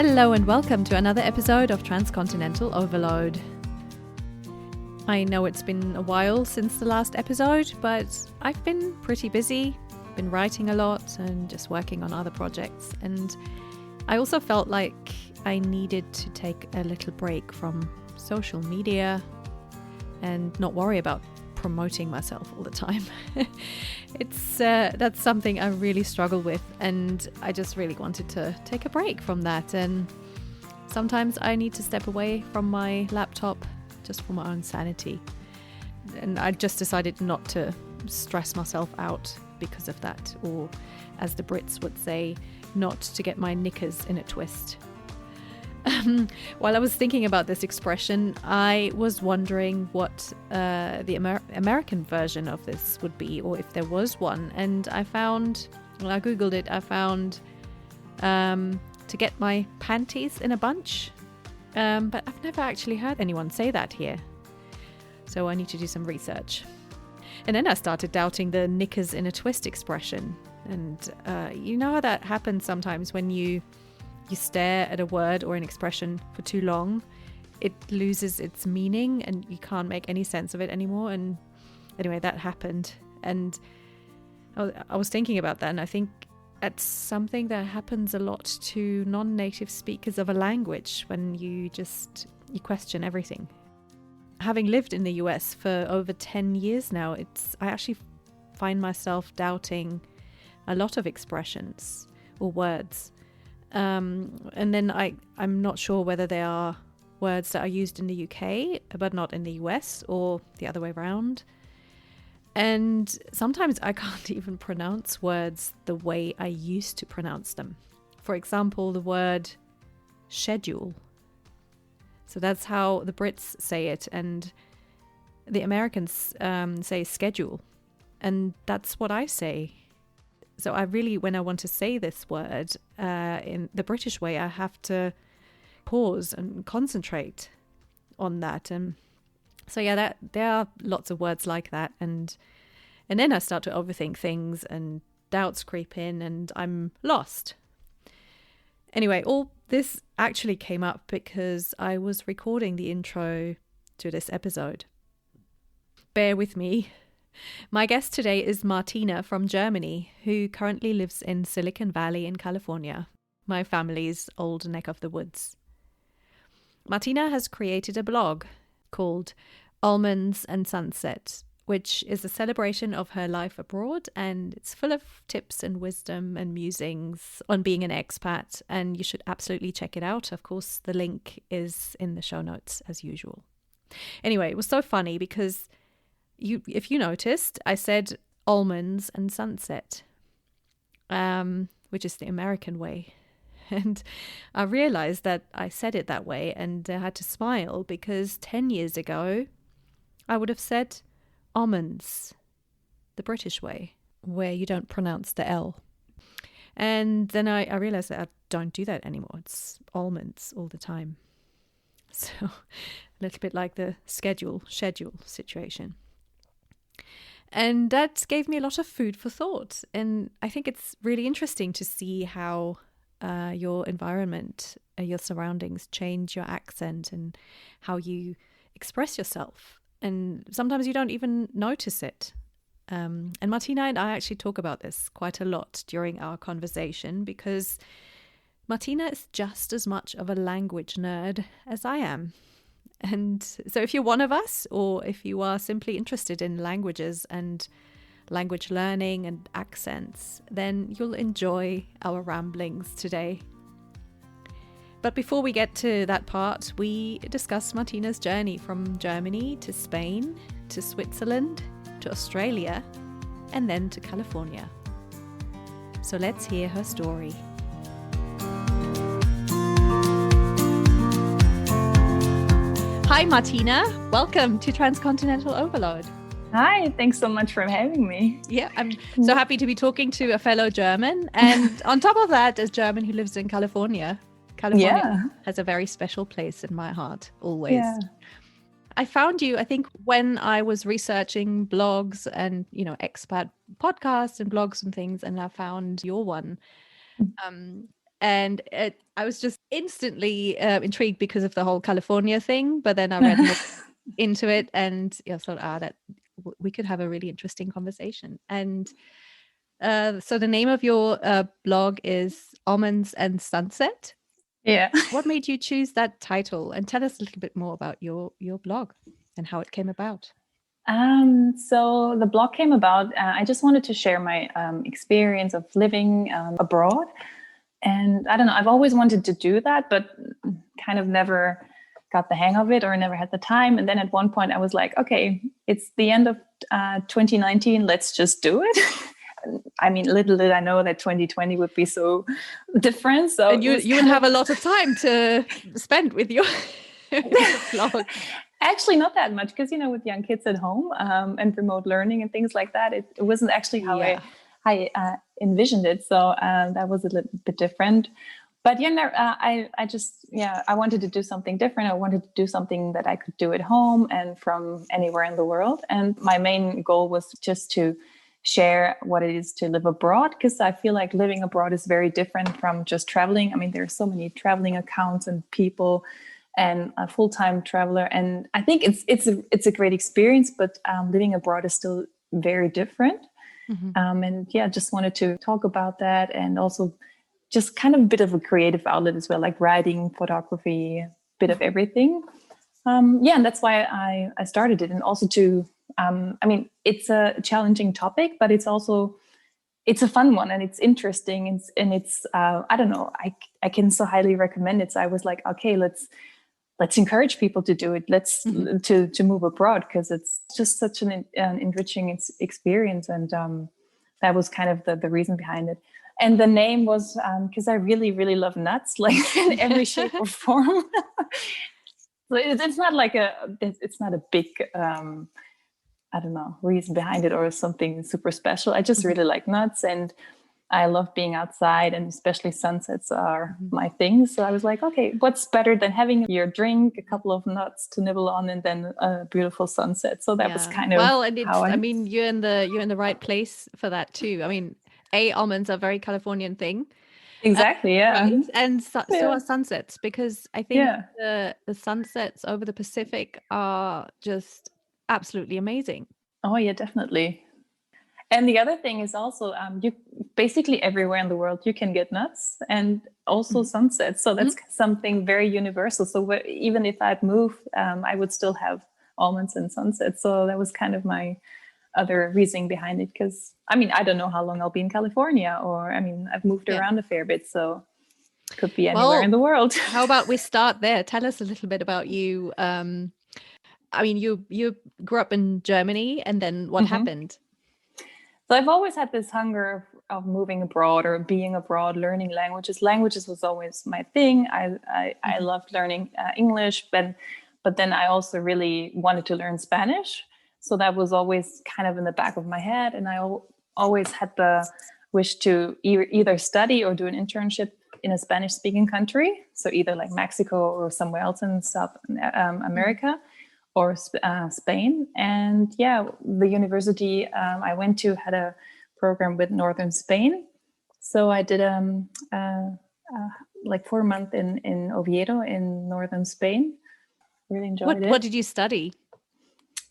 Hello and welcome to another episode of Transcontinental Overload. I know it's been a while since the last episode, but I've been pretty busy, been writing a lot and just working on other projects. And I also felt like I needed to take a little break from social media and not worry about promoting myself all the time. That's something I really struggle with, and I just really wanted to take a break from that. And sometimes I need to step away from my laptop just for my own sanity. And I just decided not to stress myself out because of that, or as the Brits would say, not to get my knickers in a twist. While I was thinking about this expression, I was wondering what the American version of this would be, or if there was one. And I found, when I Googled it, I found to get my panties in a bunch. But I've never actually heard anyone say that here. So I need to do some research. And then I started doubting the knickers in a twist expression. And you know how that happens sometimes when you stare at a word or an expression for too long, it loses its meaning and you can't make any sense of it anymore. And anyway, that happened. And I was thinking about that, and I think it's something that happens a lot to non-native speakers of a language when you question everything. Having lived in the US for over 10 years now, I actually find myself doubting a lot of expressions or words. And then I'm not sure whether they are words that are used in the UK but not in the US, or the other way around. And sometimes I can't even pronounce words the way I used to pronounce them. For example, the word schedule. So that's how the Brits say it, and the Americans say schedule, and that's what I say. So I really, when I want to say this word in the British way, I have to pause and concentrate on that. And so yeah, there are lots of words like that. And then I start to overthink things and doubts creep in and I'm lost. Anyway, all this actually came up because I was recording the intro to this episode. Bear with me. My guest today is Martina from Germany, who currently lives in Silicon Valley in California, my family's old neck of the woods. Martina has created a blog called Almonds Sunset, which is a celebration of her life abroad, and it's full of tips and wisdom and musings on being an expat, and you should absolutely check it out. Of course, the link is in the show notes as usual. Anyway, it was so funny because if you noticed, I said almonds and sunset, which is the American way. And I realized that I said it that way, and I had to smile because 10 years ago, I would have said almonds, the British way, where you don't pronounce the L. And then I realized that I don't do that anymore. It's almonds all the time. So a little bit like the schedule situation. And that gave me a lot of food for thought. And I think it's really interesting to see how your environment, your surroundings change your accent and how you express yourself. And sometimes you don't even notice it. And Martina and I actually talk about this quite a lot during our conversation because Martina is just as much of a language nerd as I am. And so if you're one of us, or if you are simply interested in languages and language learning and accents, then you'll enjoy our ramblings today. But before we get to that part, we discuss Martina's journey from Germany to Spain, to Switzerland, to Australia, and then to California. So let's hear her story. Hi, Martina. Welcome to Transcontinental Overload. Hi, thanks so much for having me. Yeah, I'm so happy to be talking to a fellow German. And on top of that, as German who lives in California. California has a very special place in my heart, always. Yeah. I found you, I think, when I was researching blogs and, expat podcasts and blogs and things, and I found your one. and I was just instantly intrigued because of the whole California thing. But then I read more into it, and I thought, that we could have a really interesting conversation. And so the name of your blog is Almonds and Sunset. Yeah. What made you choose that title? And tell us a little bit more about your blog and how it came about. So the blog came about. I just wanted to share my experience of living abroad. And I don't know, I've always wanted to do that, but kind of never got the hang of it or never had the time. And then at one point I was like, okay, it's the end of 2019. Let's just do it. I mean, little did I know that 2020 would be so different. So and you would have a lot of time to spend with your blog. Actually, not that much, because, with young kids at home and remote learning and things like that, it wasn't actually how I envisioned it. So that was a little bit different. But I wanted to do something different. I wanted to do something that I could do at home and from anywhere in the world. And my main goal was just to share what it is to live abroad, because I feel like living abroad is very different from just traveling. I mean, there are so many traveling accounts and people, and a full-time traveler, and I think it's a great experience, but living abroad is still very different. And just wanted to talk about that, and also just kind of a bit of a creative outlet as well, like writing, photography, a bit of everything. And that's why I started it. And also to I mean, it's a challenging topic, but it's a fun one, and it's interesting, and it's I don't know, I can so highly recommend it. So I was like, okay, let's encourage people to do it. Let's to move abroad, because it's just such an enriching experience. And that was kind of the reason behind it. And the name was because I really, really love nuts, like in every shape or form. So it's not like it's not a big, I don't know, reason behind it or something super special. I just really like nuts, and I love being outside, and especially sunsets are my thing. So I was like, okay, what's better than having your drink, a couple of nuts to nibble on, and then a beautiful sunset? So that was kind of I mean, you're in the right place for that too. I mean, almonds are a very Californian thing. Exactly, yeah. Right? And so are sunsets, because I think the sunsets over the Pacific are just absolutely amazing. Oh yeah, definitely. And the other thing is also, you basically everywhere in the world you can get nuts, and also sunsets. So that's something very universal. So even if I'd move, I would still have almonds and sunsets. So that was kind of my other reasoning behind it. Because I mean, I don't know how long I'll be in California, or I mean, I've moved around a fair bit, so it could be anywhere in the world. How about we start there? Tell us a little bit about you. I mean, you grew up in Germany, and then what happened? So I've always had this hunger of moving abroad or being abroad, learning languages. Languages was always my thing. I loved learning English, but then I also really wanted to learn Spanish. So that was always kind of in the back of my head. And I always had the wish to either study or do an internship in a Spanish-speaking country. So either like Mexico or somewhere else in South America. Or Spain. And the university I went to had a program with northern Spain. So I did like 4 months in Oviedo in northern Spain. Really enjoyed it. What did you study?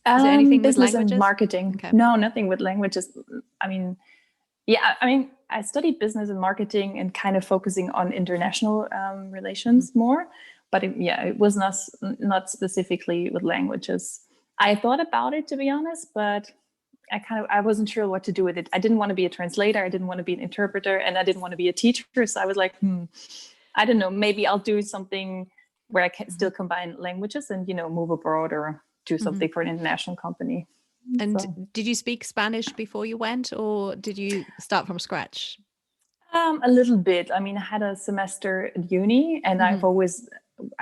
Is there anything business with languages? And marketing. Okay. No, nothing with languages. I mean, I studied business and marketing and kind of focusing on international relations more. But it was not specifically with languages. I thought about it, to be honest, but I wasn't sure what to do with it. I didn't want to be a translator. I didn't want to be an interpreter, and I didn't want to be a teacher. So I was like, I don't know, maybe I'll do something where I can still combine languages and, move abroad or do something for an international company. And did you speak Spanish before you went, or did you start from scratch? A little bit. I mean, I had a semester at uni, and I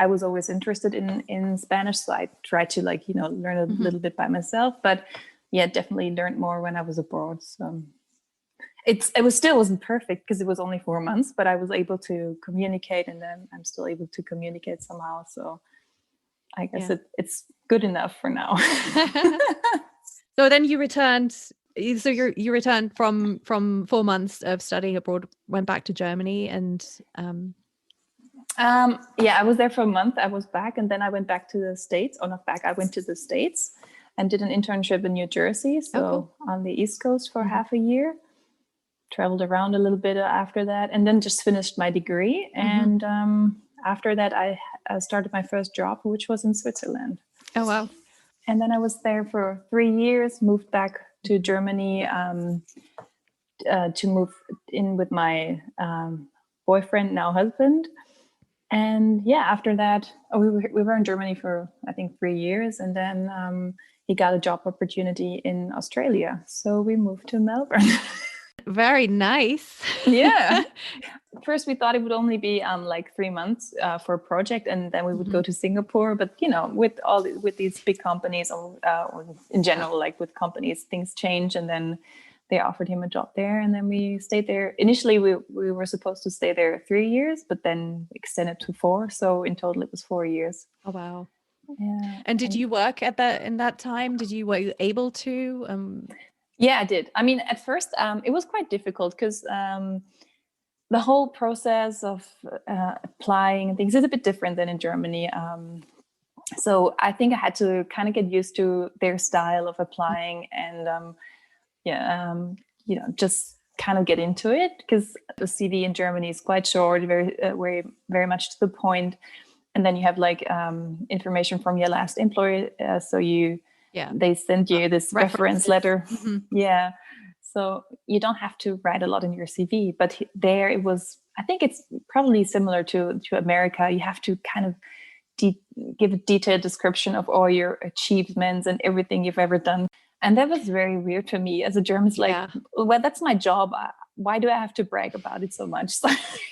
was always interested in Spanish, so I tried to learn a little bit by myself. But definitely learned more when I was abroad. So it wasn't perfect because it was only 4 months, but I was able to communicate, and then I'm still able to communicate somehow. So I guess it's good enough for now. So then you returned So you returned from 4 months of studying abroad, went back to Germany, and yeah, I was there for a month. I was back, and then I went back to the States. Or not back, I went to the States and did an internship in New Jersey, so cool. on the East Coast for half a year. Traveled around a little bit after that, and then just finished my degree. And after that, I started my first job, which was in Switzerland. Oh, wow. And then I was there for 3 years, moved back to Germany to move in with my boyfriend, now husband. And yeah, after that, we were in Germany for, I think, 3 years. And then he got a job opportunity in Australia. So we moved to Melbourne. Very nice. Yeah. First, we thought it would only be like 3 months for a project, and then we would go to Singapore. But with these big companies, or in general, like with companies, things change, and then they offered him a job there, and then we stayed there. Initially, we were supposed to stay there 3 years, but then extended to 4. So in total, it was 4 years. Oh, wow. Yeah. And did you work in that time? Were you able to? Yeah, I did. I mean, at first, it was quite difficult because the whole process of applying things is a bit different than in Germany. So I think I had to kind of get used to their style of applying, and just kind of get into it, because the CV in Germany is quite short, very, very much to the point. And then you have like information from your last employer. They send you this reference letter. Yeah. So you don't have to write a lot in your CV, but there it was, I think it's probably similar to America. You have to kind of give a detailed description of all your achievements and everything you've ever done. And that was very weird for me as a German. It's like, well, that's my job. Why do I have to brag about it so much? So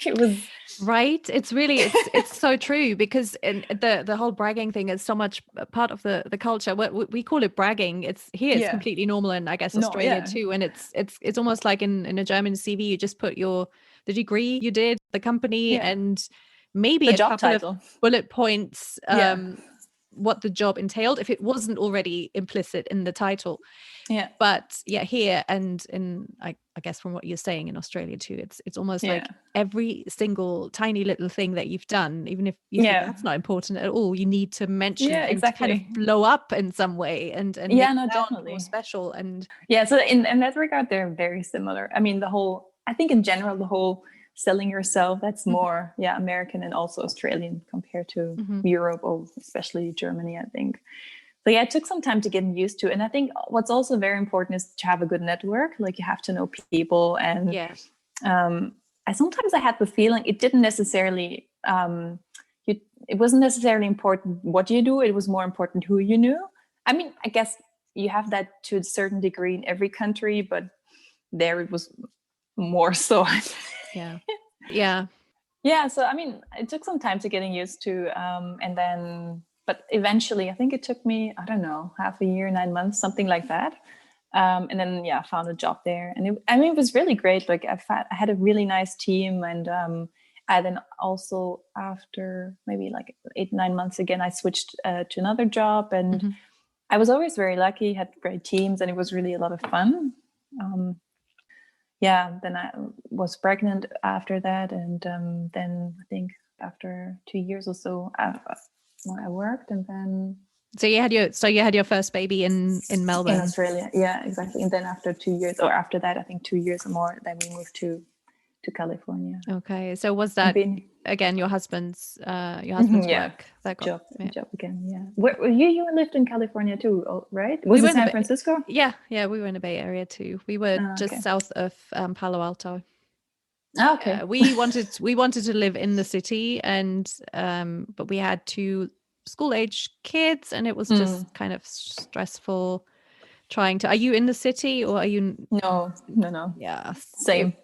it was right. It's really, it's so true, because the whole bragging thing is so much part of the culture. We call it bragging. It's completely normal, and I guess Australia too. And it's almost like in a German CV, you just put the degree you did, the company, and maybe a couple of bullet points. What the job entailed, if it wasn't already implicit in the title. Yeah. But here, and I guess from what you're saying in Australia too, it's almost like every single tiny little thing that you've done, even if you think that's not important at all, you need to mention and to kind of blow up in some way and definitely more special. And so in that regard, they're very similar. I mean, I think in general, the whole selling yourself, that's more American and also Australian compared to Europe, or especially Germany, I think. So it took some time to get used to. And I think what's also very important is to have a good network. Like, you have to know people. And I had the feeling it didn't necessarily it wasn't necessarily important what you do. It was more important who you knew. I mean, I guess you have that to a certain degree in every country, but there it was more so. So I mean, it took some time to getting used to, but eventually I think it took me, I don't know, half a year, 9 months, something like that, and then I found a job there, and it was really great. Like, I had a really nice team, and I then also, after maybe like 8-9 months again, I switched to another job, and I was always very lucky, had great teams, and it was really a lot of fun. Then I was pregnant after that, and then I think after 2 years or so, I worked, and then. So you had your first baby in Melbourne, in Australia. Yeah, exactly. And then after 2 years, or after that, I think 2 years or more, then we moved to California. Okay, so was that again your husband's work? That job again. Yeah. Where you lived in California too, right? Was it San Francisco? Yeah, we were in the Bay Area too. We were just south of Palo Alto. Okay. We wanted to live in the city, and but we had 2 school-age kids, and it was just kind of stressful trying to. Are you in the city, or are you? No. Yeah, same.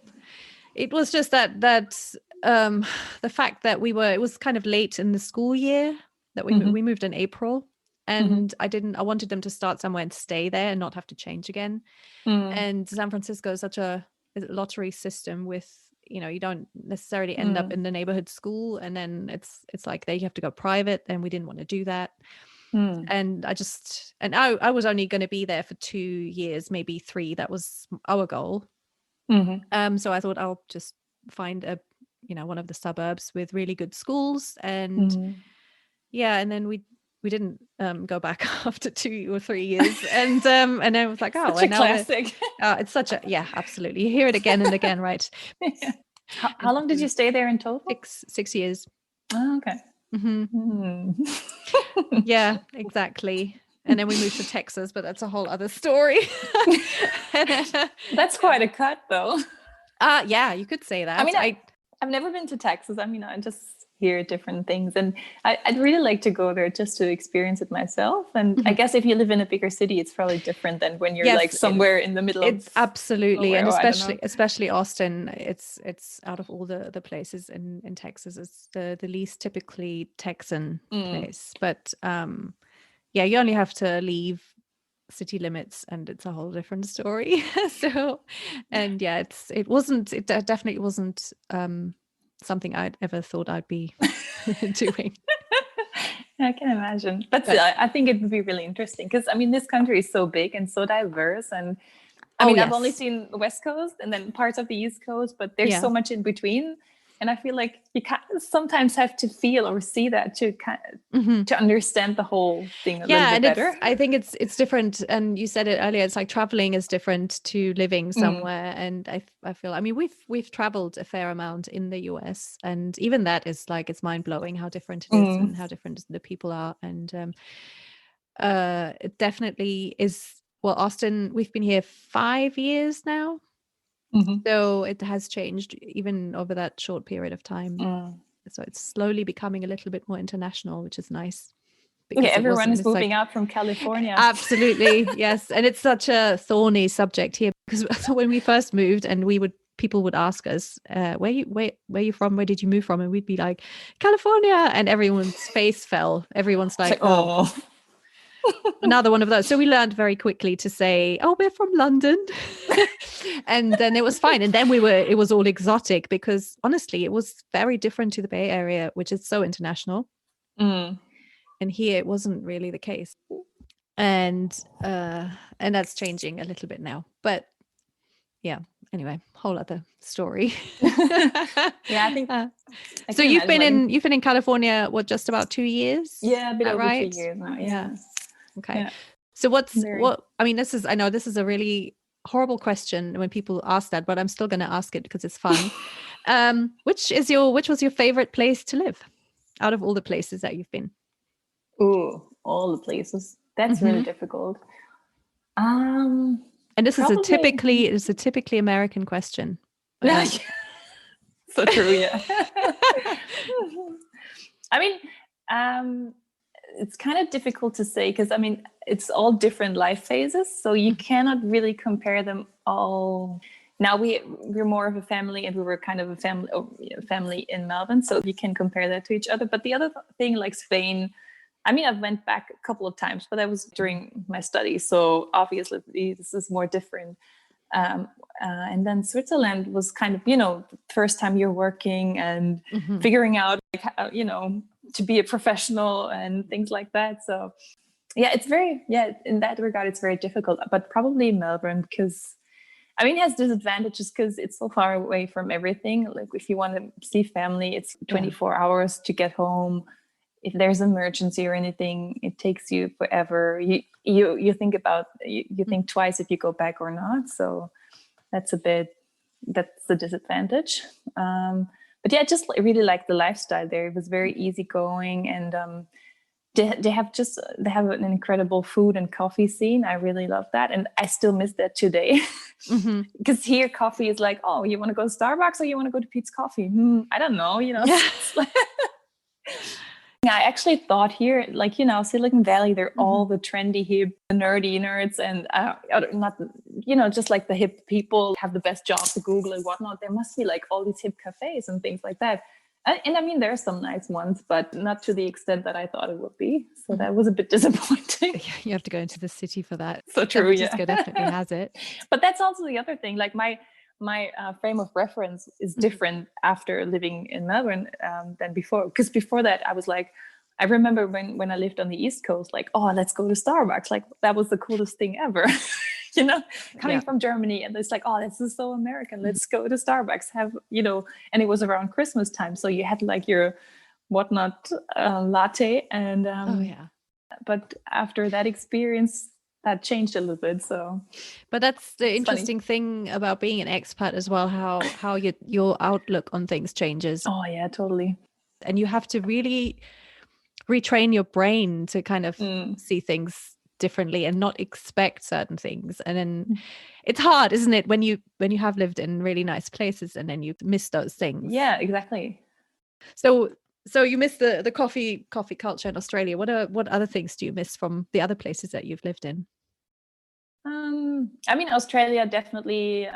It was just that the fact that it was kind of late in the school year that we moved in April, and I wanted them to start somewhere and stay there and not have to change again. And San Francisco is such a lottery system with, you don't necessarily end up in the neighborhood school, and then it's like they have to go private, and we didn't want to do that. And I was only going to be there for 2 years, maybe 3. That was our goal. So I thought I'll just find one of the suburbs with really good schools, and and then we didn't go back after 2 or 3 years, and then it was like, oh, such a classic. It's such a, yeah, absolutely. You hear it again and again, right? Yeah. How long did you stay there in total? 6 years. Oh, okay. Yeah, exactly. And then we moved to Texas, but that's a whole other story. That's quite a cut, though. Yeah, you could say that. I mean, I've never been to Texas. I mean, I just hear different things, and I'd really like to go there just to experience it myself. And I guess if you live in a bigger city, it's probably different than when you're like somewhere in the middle. It's absolutely, and especially Austin. It's out of all the places in Texas, it's the least typically Texan place. But you only have to leave city limits and it's a whole different story. So, and yeah, it definitely wasn't something I'd ever thought I'd be doing. I can imagine, but I think it would be really interesting because I mean this country is so big and so diverse, and I mean I've only seen the West Coast and then parts of the East Coast, but there's so much in between. And I feel like you sometimes have to feel or see that to to understand the whole thing a little bit better. I think it's different. And you said it earlier, it's like traveling is different to living somewhere. And I feel, I mean, we've traveled a fair amount in the US, and even that is like, it's mind blowing how different it is and how different the people are. And it definitely is. Well, Austin, we've been here 5 years now. So it has changed even over that short period of time. So it's slowly becoming a little bit more international, which is nice. Yeah, everyone is moving out from California. Absolutely, yes. And it's such a thorny subject here because when we first moved, and people would ask us, where you from? Where did you move from? And we'd be like, California, and everyone's face fell. Everyone's like, oh. Another one of those. So we learned very quickly to say, oh, we're from London. And then it was fine. And then it was all exotic because honestly, it was very different to the Bay Area, which is so international. And here it wasn't really the case. And that's changing a little bit now. But yeah, anyway, whole other story. Yeah, I think so you've been in California, what, just about 2 years? Yeah, a bit over 2 years now. Yeah. Okay. Yeah. So I mean, I know this is a really horrible question when people ask that, but I'm still going to ask it because it's fun. Which was your favorite place to live out of all the places that you've been? Ooh, all the places. That's really difficult. And this is a typically American question. So true, yeah. I mean, it's kind of difficult to say because I mean it's all different life phases, so you cannot really compare them all. Now we're more of a family, and we were kind of a family in Melbourne, so you can compare that to each other. But the other thing, like Spain, I mean, I've went back a couple of times, but that was during my studies, so obviously this is more different. And then Switzerland was kind of, the first time you're working and figuring out, like, how, to be a professional and things like that. So yeah, in that regard, it's very difficult, but probably Melbourne, because I mean, it has disadvantages because it's so far away from everything. Like if you want to see family, it's 24 hours to get home. If there's an emergency or anything, it takes you forever. You think about, you think twice if you go back or not. So that's the disadvantage. But yeah, I just really like the lifestyle there. It was very easygoing, and they have an incredible food and coffee scene. I really love that, and I still miss that today. Because here coffee is like, oh, you want to go to Starbucks or you want to go to Pete's Coffee? I don't know, I actually thought here, like, Silicon Valley, they're all the trendy, hip, nerdy nerds, and not, just like the hip people have the best jobs at Google and whatnot. There must be like all these hip cafes and things like that. And I mean, there are some nice ones, but not to the extent that I thought it would be. So that was a bit disappointing. You have to go into the city for that. So true, San Francisco definitely has it. But that's also the other thing. Like my frame of reference is different after living in Melbourne than before. Because before that, I was like, I remember when I lived on the East Coast, like, oh, let's go to Starbucks. Like that was the coolest thing ever. Coming from Germany, and it's like, oh, this is so American. Let's go to Starbucks. And it was around Christmas time, so you had like your whatnot latte, and but after that experience, that changed a little bit. So, but that's the interesting thing about being an expat as well. How your outlook on things changes. Oh yeah, totally. And you have to really retrain your brain to kind of see things differently and not expect certain things. And then it's hard, isn't it, when you have lived in really nice places and then you miss those things. Yeah, exactly. So you miss the coffee culture in Australia. What other things do you miss from the other places that you've lived in? I mean, Australia definitely.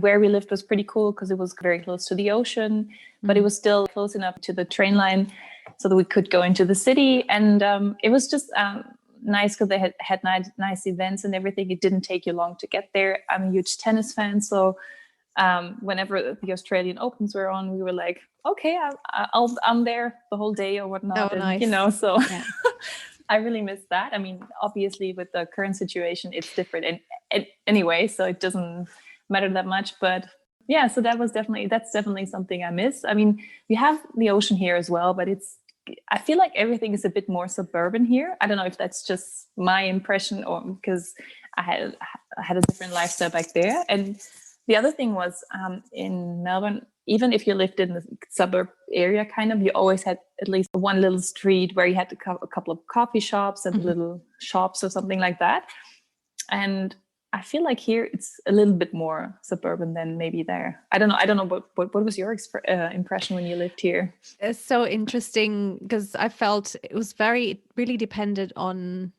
Where we lived was pretty cool because it was very close to the ocean, but it was still close enough to the train line so that we could go into the city. And it was just nice because they had nice events and everything. It didn't take you long to get there. I'm a huge tennis fan, so whenever the Australian Opens were on, we were like, okay, I'm there the whole day or whatnot. Oh, nice. So I really miss that. I mean, obviously with the current situation, it's different and anyway, so it doesn't matter that much. But yeah, so that's definitely something I miss. I mean, we have the ocean here as well, but I feel like everything is a bit more suburban here. I don't know if that's just my impression or because I had a different lifestyle back there. And the other thing was in Melbourne, even if you lived in the suburb area, kind of, you always had at least one little street where you had a couple of coffee shops and little shops or something like that. And I feel like here it's a little bit more suburban than maybe there. I don't know. What was your impression when you lived here? It's so interesting because I felt it was really dependent on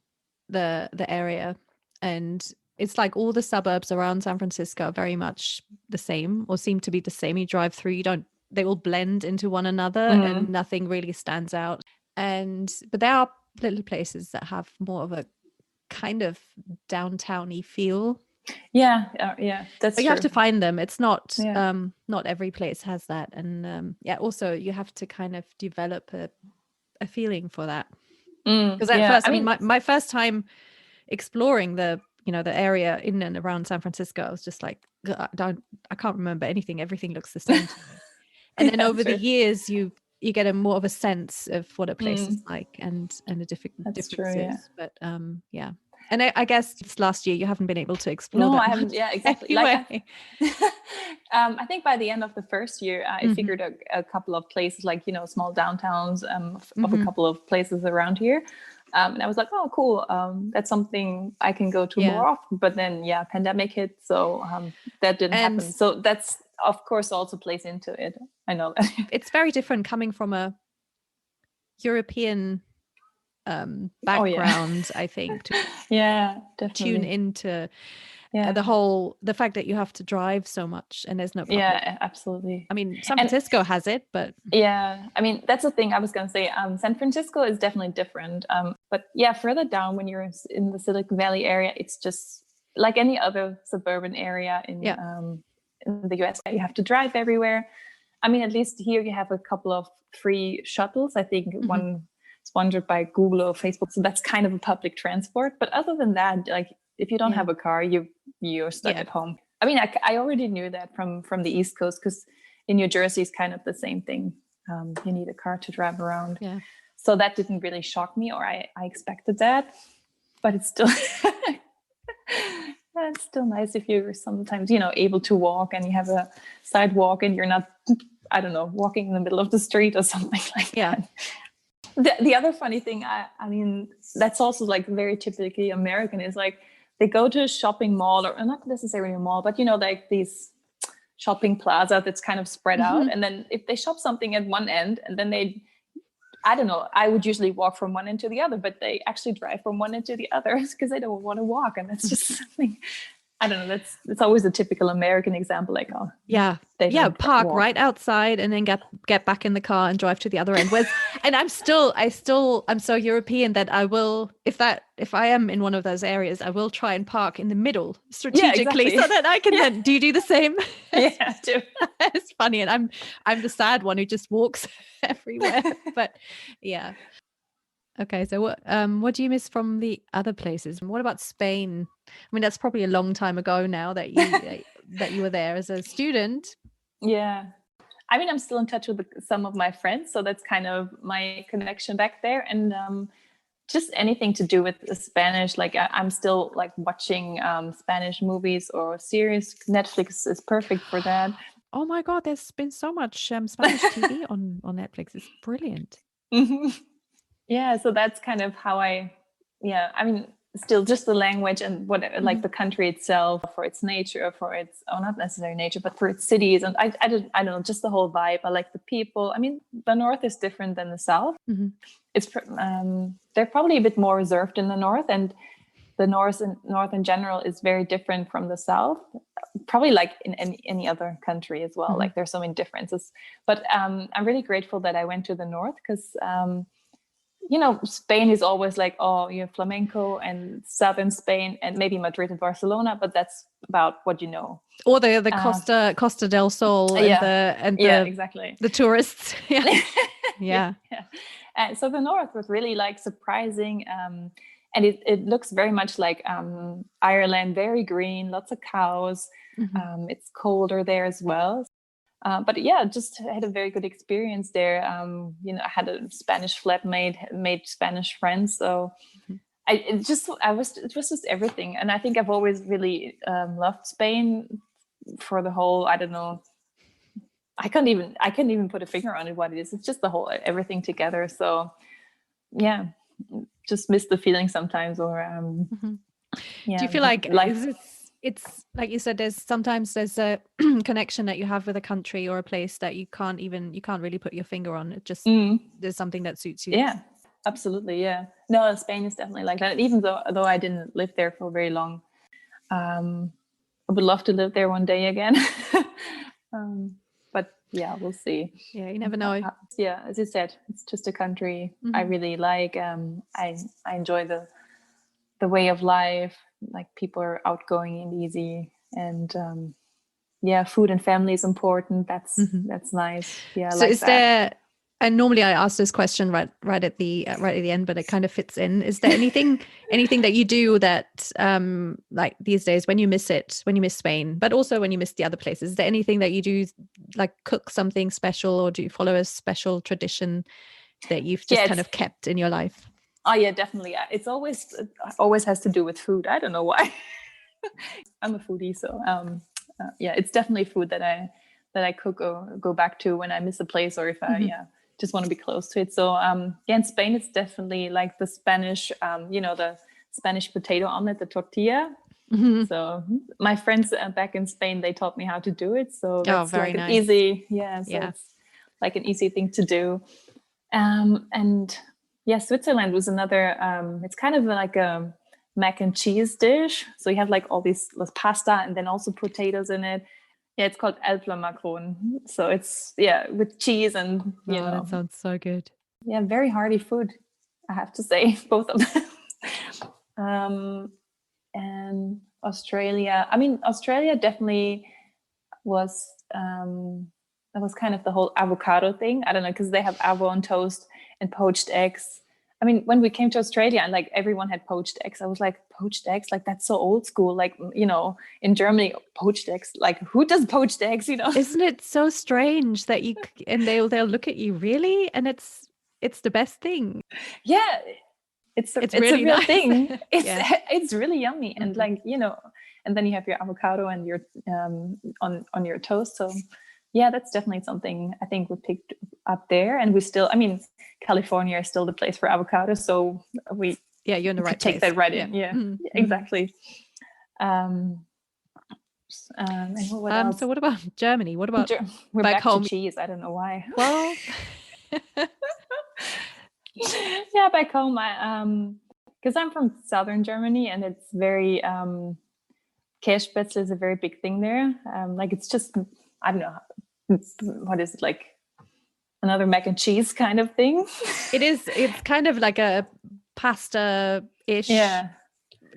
the area, and it's like all the suburbs around San Francisco are very much the same or seem to be the same. You drive through, they all blend into one another and nothing really stands out. But there are little places that have more of a kind of downtowny feel. Yeah, that's true. You have to find them. It's not not every place has that. And also you have to kind of develop a feeling for that. Because at first, I mean, my first time exploring the area in and around San Francisco, I was just like, I can't remember anything. Everything looks the same to me. And then over the years, you get a more of a sense of what a place is like and the differences. True, But and I guess this last year you haven't been able to explore. No, that I haven't. much. Yeah, exactly. Anyway. I think by the end of the first year, I figured a couple of places, like small downtowns of a couple of places around here. And I was like, oh, cool. That's something I can go to more often. But then, pandemic hit. So that didn't happen. So that's, of course, also plays into it. I know that. It's very different coming from a European background, I think. To definitely. Tune into the fact that you have to drive so much and there's no public. Yeah, absolutely. I mean, San Francisco has it, but I mean, that's the thing I was going to say. San Francisco is definitely different. But further down when you're in the Silicon Valley area, it's just like any other suburban area in the US. You have to drive everywhere. I mean, at least here you have a couple of free shuttles. I think one sponsored by Google or Facebook. So that's kind of a public transport. But other than that, like if you don't have a car, you're stuck at home. I mean, I already knew that from the East Coast, because in New Jersey is kind of the same thing. You need a car to drive around. Yeah. So that didn't really shock me, or I expected that. But it's still it's still nice if you're sometimes, able to walk and you have a sidewalk and you're not, I don't know, walking in the middle of the street or something like that. The other funny thing, I mean, that's also like very typically American, is like they go to a shopping mall, or not necessarily a mall, but like these shopping plaza that's kind of spread out. And then if they shop something at one end and then I don't know, I would usually walk from one end to the other, but they actually drive from one end to the other because they don't want to walk. And that's just something I don't know. It's always a typical American example. Like, oh, they don't park walk right outside and then get back in the car and drive to the other end. And I'm so European that I will, if I am in one of those areas, I will try and park in the middle strategically, exactly. so that I can then do you do the same? Yeah, I do. It's funny, and I'm the sad one who just walks everywhere. But yeah. Okay, so what do you miss from the other places? What about Spain? I mean, that's probably a long time ago now that you were there as a student. Yeah. I mean, I'm still in touch with some of my friends, so that's kind of my connection back there. And just anything to do with Spanish. Like I'm still like watching Spanish movies or series. Netflix is perfect for that. Oh my God, there's been so much Spanish TV on Netflix. It's brilliant. Mm-hmm. Yeah, so that's kind of how I mean, still just the language and whatever, like the country itself, for its nature, for its, not necessarily nature, but for its cities. And I don't know, just the whole vibe. I like the people. I mean, the North is different than the South. Mm-hmm. It's they're probably a bit more reserved in the North, and the North in general is very different from the South, probably like in any other country as well. Mm-hmm. Like there's so many differences, but I'm really grateful that I went to the North, because Spain is always like, oh, you have flamenco and southern Spain and maybe Madrid and Barcelona, but that's about what you know. Or the Costa del Sol and exactly, the tourists. Yeah. So the North was really like surprising, and it looks very much like Ireland, very green, lots of cows. Mm-hmm. It's colder there as well. But yeah, just had a very good experience there. I had a Spanish flatmate, made Spanish friends. So it was just everything. And I think I've always really loved Spain for the whole, I don't know, I can't even put a finger on it, what it is. It's just the whole, everything together. So yeah, just miss the feeling sometimes. Or do you feel like it's like you said, there's a connection that you have with a country or a place that you can't really put your finger on. It just there's something that suits you. Yeah, absolutely. Yeah, no, Spain is definitely like that. Even though I didn't live there for very long, I would love to live there one day again. But yeah, we'll see. Yeah, you never know. Yeah, as you said, it's just a country I really like. I enjoy the way of life. Like people are outgoing and easy, and food and family is important. That's nice. Yeah. So is there? And normally I ask this question right at the end, but it kind of fits in. Is there anything that you do that like these days when you miss Spain, but also when you miss the other places? Is there anything that you do, like cook something special, or do you follow a special tradition that you've just kind of kept in your life? Oh yeah, definitely. It's always has to do with food. I don't know why. I'm a foodie, so it's definitely food that I cook or go back to when I miss a place, or if I just want to be close to it. So in Spain, it's definitely like the Spanish, the Spanish potato omelet, the tortilla. Mm-hmm. So my friends back in Spain, they taught me how to do it. So that's like an easy, it's like an easy thing to do. And Switzerland was another, it's kind of like a mac and cheese dish. So you have like all this pasta and then also potatoes in it. Yeah, it's called Elflermacaron. So it's, with cheese and, that sounds so good. Yeah, very hearty food, I have to say, both of them. And Australia, Australia definitely was, that was kind of the whole avocado thing. I don't know, because they have avo on toast and poached eggs. I mean, when we came to Australia and like everyone had poached eggs, I was like, poached eggs? Like that's so old school. Like, in Germany, poached eggs, like who does poached eggs, Isn't it so strange that and they'll look at you, really? And it's the best thing. Yeah. It's really a real thing. It's really yummy. Mm-hmm. And like, and then you have your avocado and your, on your toast. So yeah, that's definitely something I think we picked up there. And we still, California is still the place for avocado. So you're in the right place. Take that right in. Yeah, mm-hmm. Exactly. And what else? So what about Germany? What about we're back home? To cheese. I don't know why. Well, yeah, back home, because I'm from southern Germany, and it's very Kässpätzle is a very big thing there. Like it's just, I don't know, what is it, like another mac and cheese kind of thing? It's kind of like a pasta-ish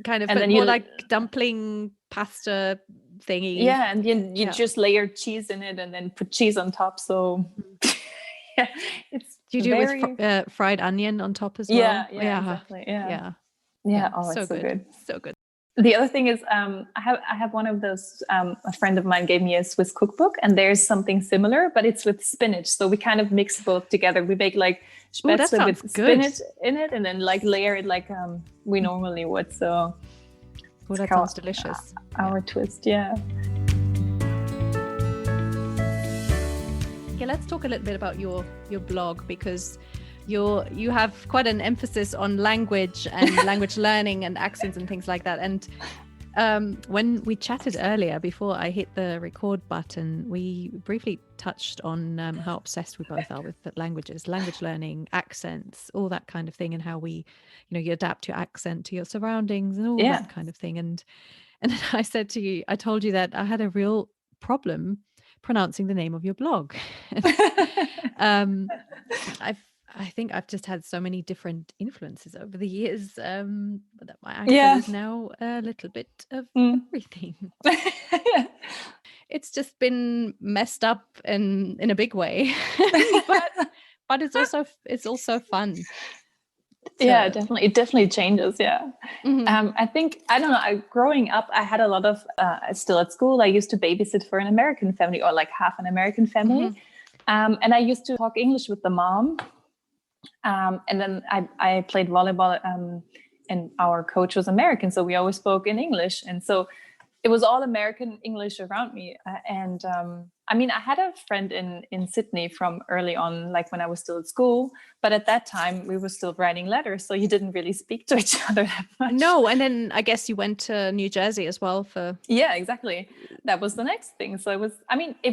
kind of, and but then more like dumpling pasta thingy. Yeah, and you just layer cheese in it and then put cheese on top. So yeah, it's do you do it with fried onion on top as well? Yeah, exactly. Yeah. Oh, so it's so good. So good. The other thing is, I have one of those. A friend of mine gave me a Swiss cookbook, and there's something similar, but it's with spinach. So we kind of mix both together. We make like spätzle with spinach in it, and then like layer it like we normally would. So that sounds delicious. Our twist, yeah. Okay, let's talk a little bit about your blog, because you have quite an emphasis on language and language learning and accents and things like that. And when we chatted earlier, before I hit the record button, we briefly touched on how obsessed we both are with languages, language learning, accents, all that kind of thing, and how we, you adapt your accent to your surroundings and all that kind of thing. And I said to you, I told you that I had a real problem pronouncing the name of your blog. I think I've just had so many different influences over the years, that my accent is now a little bit of everything. It's just been messed up in a big way, but it's also fun. Yeah, definitely. It definitely changes. Yeah. I think, I don't know, growing up, I had a lot of, still at school, I used to babysit for an American family, or like half an American family. And I used to talk English with the mom. And then I played volleyball, and our coach was American. So we always spoke in English. And so it was all American English around me. And I mean, I had a friend in Sydney from early on, like when I was still at school. But at that time, we were still writing letters. So you didn't really speak to each other that much. No. And then I guess you went to New Jersey as well for... Yeah, exactly. That was the next thing. So it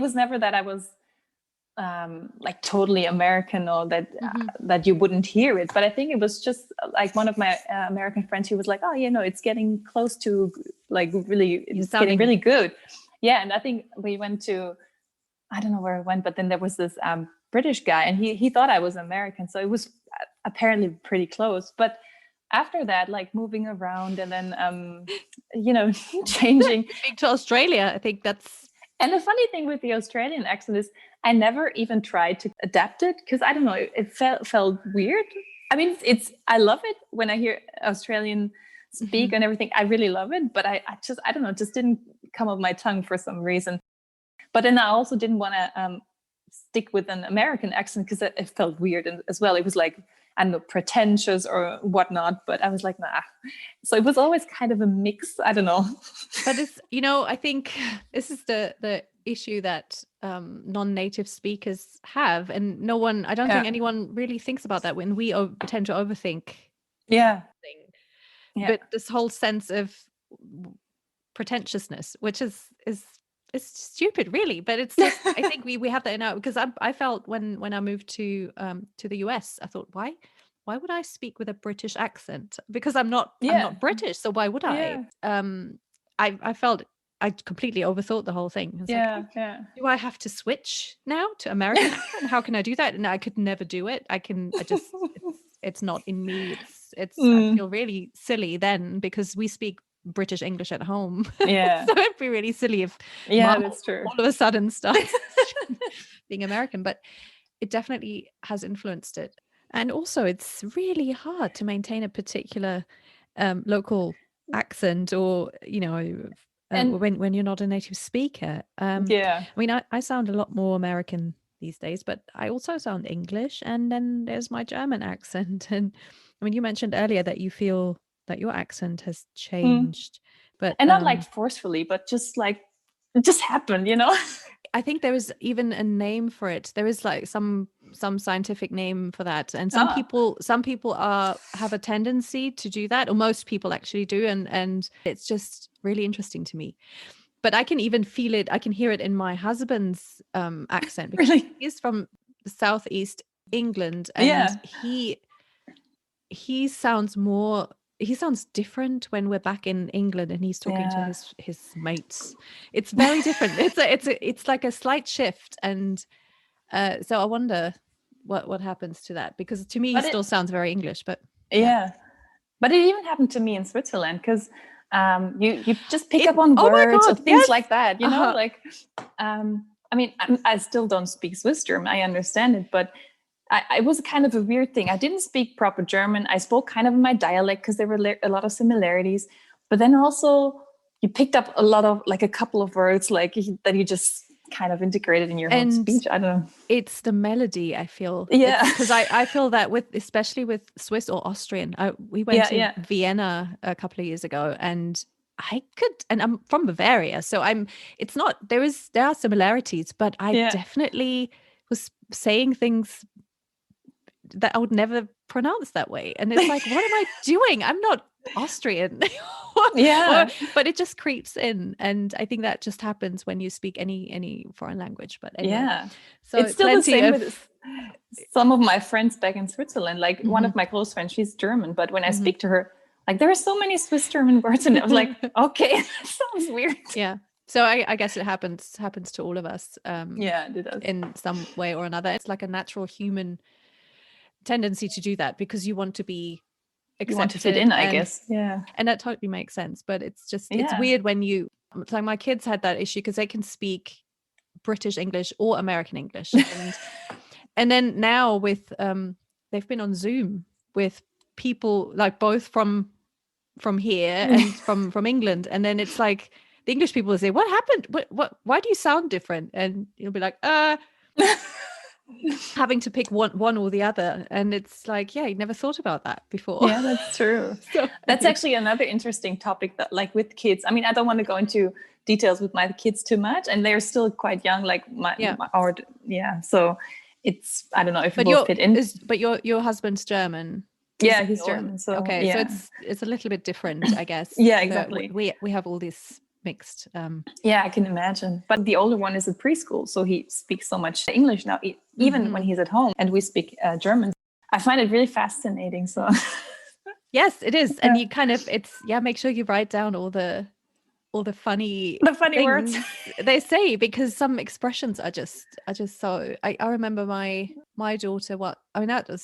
was never that I was like totally American, or that you wouldn't hear it. But I think it was just like one of my American friends, he was like, oh, it's getting close to like really, it's getting really good. Yeah. And I think we went to, I don't know where I went, but then there was this British guy, and he thought I was American. So it was apparently pretty close. But after that, like moving around and then, changing. To Australia, I think that's... And the funny thing with the Australian accent is I never even tried to adapt it, because I don't know, it felt weird. I mean, I love it when I hear Australian speak and everything. I really love it, but I don't know, it just didn't come off my tongue for some reason. But then I also didn't want to stick with an American accent, because it felt weird as well. It was like, I don't know, pretentious or whatnot, but I was like, nah. So it was always kind of a mix. I don't know. But it's, I think this is the issue that non-native speakers have, and I don't think anyone really thinks about that when we tend to overthink. Yeah. But this whole sense of pretentiousness, which is stupid, really. But it's just, I think we have that in our, because I felt when I moved to the US, I thought, why would I speak with a British accent? Because I'm not British, so why would I? I felt I completely overthought the whole thing. It's do I have to switch now to American accent? How can I do that? And I could never do it. It's not in me. I feel really silly then, because we speak British English at home. Yeah. So it'd be really silly if that's true. all of a sudden starts being American. But it definitely has influenced it. And also it's really hard to maintain a particular local accent, or when you're not a native speaker. I mean, I sound a lot more American these days, but I also sound English, and then there's my German accent. And I mean, you mentioned earlier that you feel that your accent has changed, but not like forcefully, but just like it just happened, I think there is even a name for it. There is like some scientific name for that, and some people have a tendency to do that, or most people actually do, and it's just really interesting to me. But I can even feel it. I can hear it in my husband's accent, because he's from the southeast England, and he sounds more he sounds different when we're back in England and he's talking to Yeah. his mates. It's very different. It's like a slight shift, and so I wonder what happens to that, because to me he still sounds very English, but yeah. But it even happened to me in Switzerland, because you just pick up on oh my words or God, things yes! like that, you know, like I mean, I still don't speak Swiss German. I understand it, but it was kind of a weird thing. I didn't speak proper German. I spoke kind of in my dialect because there were a lot of similarities. But then also you picked up a couple of words like that you just kind of integrated in your whole speech. I don't know. It's the melody, I feel. Yeah. Because I feel that especially with Swiss or Austrian, we went to Vienna a couple of years ago, and and I'm from Bavaria, so there are similarities, but I definitely was saying things that I would never pronounce that way. And it's like, what am I doing? I'm not Austrian. But it just creeps in. And I think that just happens when you speak any foreign language. But anyway, so it's still the same with some of my friends back in Switzerland. Like one of my close friends, she's German, but when I speak to her, like there are so many Swiss German words, and I was like, okay, that sounds weird. Yeah. So I guess it happens to all of us. It does. In some way or another. It's like a natural human tendency to do that, because you want to be accepted. You want to fit in, I guess. Yeah. And that totally makes sense. But it's just, it's weird when like my kids had that issue because they can speak British English or American English. And then now with, they've been on Zoom with people like both from here and from England. And then it's like the English people will say, what happened? Why do you sound different? And you'll be like, having to pick one or the other, and it's like, you never thought about that before. Yeah, that's true. So that's actually another interesting topic that, like, with kids, I mean, I don't want to go into details with my kids too much, and they're still quite young, like so it's, I don't know if it will fit in. But your husband's German. Yeah, he's German. So okay, so it's a little bit different, I guess. Yeah, exactly. We have all this mixed. Yeah, I can imagine. But the older one is in preschool, so he speaks so much English now, even when he's at home, and we speak German. I find it really fascinating. So yes, it is, and you kind of make sure you write down all the funny words they say, because some expressions are just so. I remember my daughter.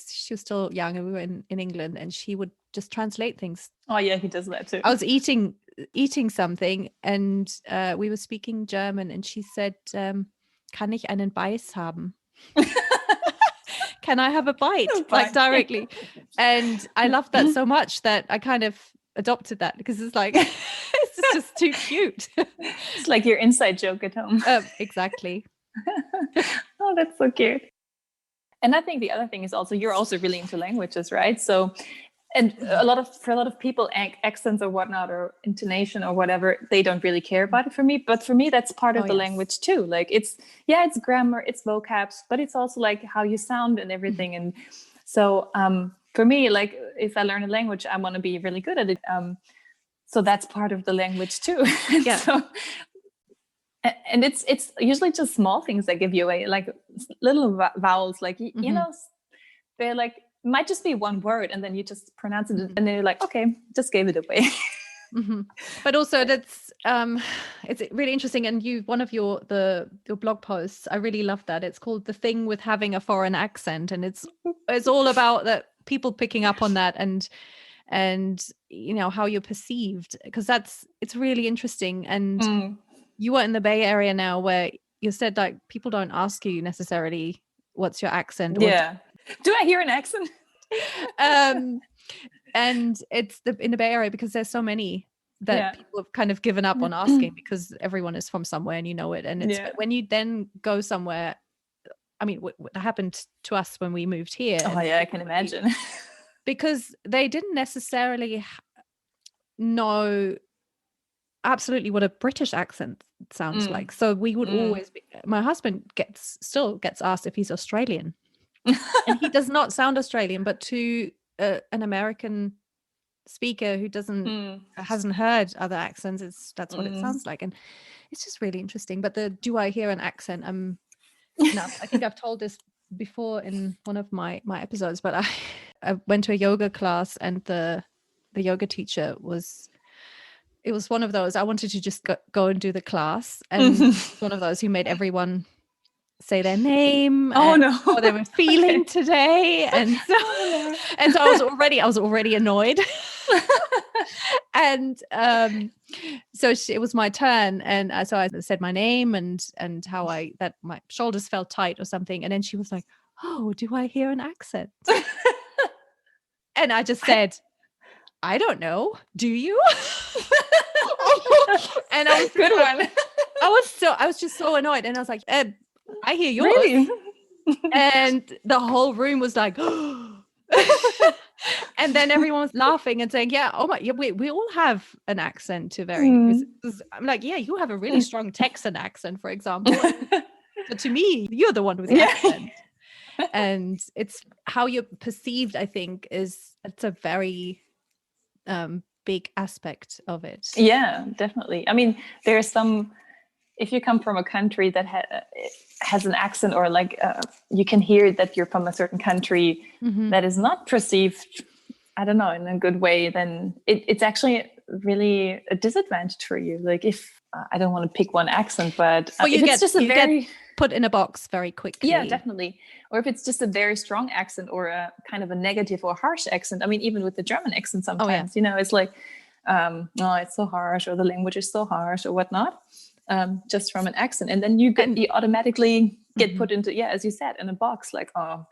She was still young, and we were in England, and she would just translate things. Oh yeah, he does that too. I was eating something, and we were speaking German, and she said, "Kann ich einen Beiß haben?" Can I have a bite? Like directly. And I loved that so much that I kind of adopted that, because it's like it's just too cute. It's like your inside joke at home. Exactly. Oh, that's so cute. And I think the other thing is also, you're also really into languages, right? So, and for a lot of people, accents or whatnot, or intonation or whatever, they don't really care about it. For me, but for me, that's part of the language too. Like it's grammar, it's vocabs, but it's also like how you sound and everything. And so for me, like if I learn a language, I want to be really good at it. So that's part of the language too. Yeah. And it's usually just small things that give you away, like little vowels, like you know, they're like, might just be one word, and then you just pronounce it, and then you're like, okay, just gave it away. But also that's it's really interesting, and one of your blog posts, I really love that. It's called "The Thing with Having a Foreign Accent," and it's all about that, people picking up on that, and you know, how you're perceived, because it's really interesting. And you are in the Bay Area now, where you said like people don't ask you necessarily what's your accent. Do I hear an accent? And it's in the Bay Area, because there's so many that people have kind of given up on asking, because everyone is from somewhere and you know it. And it's when you then go somewhere, I mean, what happened to us when we moved here. Oh yeah, I can imagine. Because they didn't necessarily know absolutely what a British accent sounds like. So we would always my husband still gets asked if he's Australian. And he does not sound Australian, but to an American speaker who hasn't heard other accents, that's what it sounds like. And it's just really interesting. But do I hear an accent? No, I think I've told this before in one of my episodes, but I went to a yoga class, and the the yoga teacher it was one of those, I wanted to just go and do the class. And one of those who made everyone say their name and how they were feeling today. And so, and so I was already annoyed. And so it was my turn. And so I said my name and how that my shoulders felt tight or something. And then she was like, oh, do I hear an accent? And I just said, I don't know. Do you? And I was good one. I was just so annoyed. And I was like, I hear yours. Really? And the whole room was like, and then everyone was laughing and saying, yeah, oh my, yeah, we all have an accent to vary. I'm like, yeah, you have a really strong Texan accent, for example. But to me, you're the one with the accent. And it's how you're perceived, I think, it's a very big aspect of it. Yeah, definitely. I mean, there's some, if you come from a country that has an accent, or like you can hear that you're from a certain country that is not perceived, I don't know, in a good way, then it's actually really a disadvantage for you. Like if I don't want to pick one accent, but if it's just a very put in a box very quickly. Yeah, definitely. Or if it's just a very strong accent or a kind of a negative or harsh accent. I mean, even with the German accent sometimes, it's like, oh, it's so harsh, or the language is so harsh or whatnot, just from an accent. And then you automatically get put into, as you said, in a box, like, oh,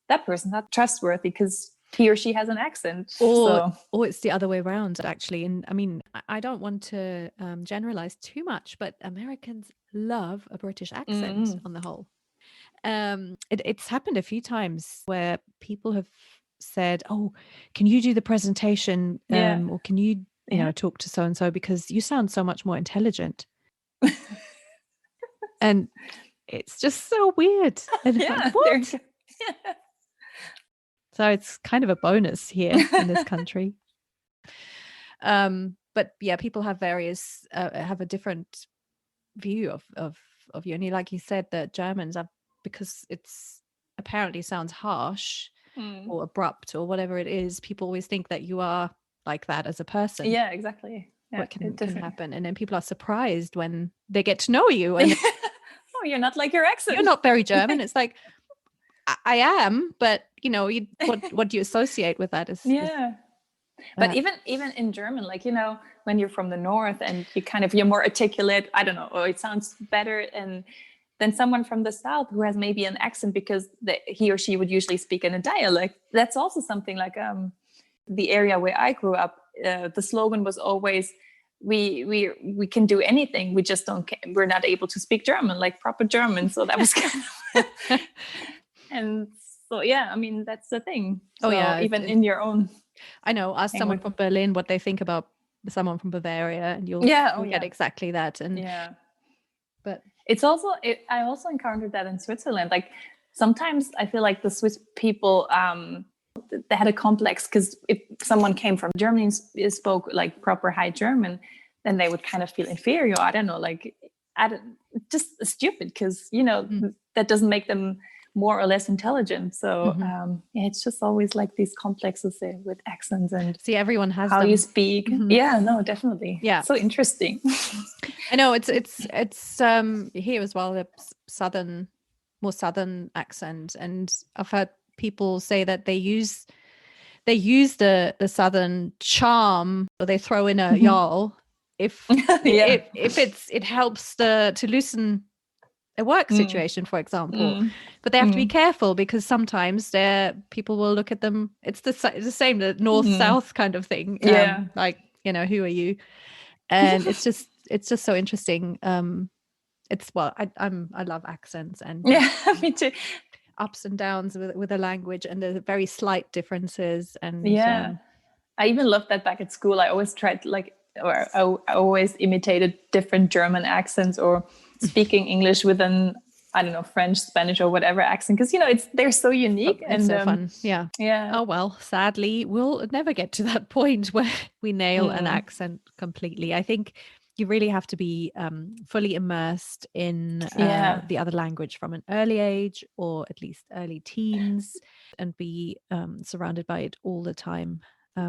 that person's not trustworthy because he or she has an accent. Or it's the other way around, actually. And I mean, I don't want to generalize too much, but Americans love a British accent on the whole. It's happened a few times where people have said, oh, can you do the presentation? Or can you, talk to so-and-so because you sound so much more intelligent. And it's just so weird. And like, what? So it's kind of a bonus here in this country. But yeah, people have have a different view of you. And like you said, that Germans are, because it's apparently sounds harsh or abrupt or whatever it is, people always think that you are like that as a person. Yeah, exactly. Yeah, what can happen. And then people are surprised when they get to know you. And oh, you're not like your accent. You're not very German. It's like, I am, but what do you associate with that is but even in German, like, when you're from the north and you're more articulate, I don't know, or it sounds better than someone from the south who has maybe an accent because he or she would usually speak in a dialect. That's also something like the area where I grew up. The slogan was always, we can do anything, we just we're not able to speak German, like proper German. So that was kind of and so I mean, that's the thing. So even in your own, I know, ask someone from Berlin what they think about someone from Bavaria, and you'll get exactly that. And but it's also I also encountered that in Switzerland. Like sometimes I feel like the Swiss people they had a complex, because if someone came from Germany and spoke like proper high German, then they would kind of feel inferior. I don't know, like just stupid, because that doesn't make them more or less intelligent. So it's just always like these complexes there with accents and see, everyone has how them. you speak. Yeah, no, definitely. Yeah, so interesting. I know it's here as well, the more southern accent, and I've heard people say that they use the southern charm, or they throw in a y'all if it helps to loosen a work situation, for example. But they have to be careful, because sometimes people will look at them. It's the same, the north-south kind of thing. Like, who are you? And it's just so interesting. I love accents, and me too. Ups and downs with a language, and the very slight differences. And I even loved that back at school. I always tried I always imitated different German accents, or speaking English with an, I don't know, French, Spanish, or whatever accent, because they're so unique and so fun. Oh well, sadly we'll never get to that point where we nail an accent completely. I think you really have to be fully immersed in the other language from an early age, or at least early teens, and be surrounded by it all the time.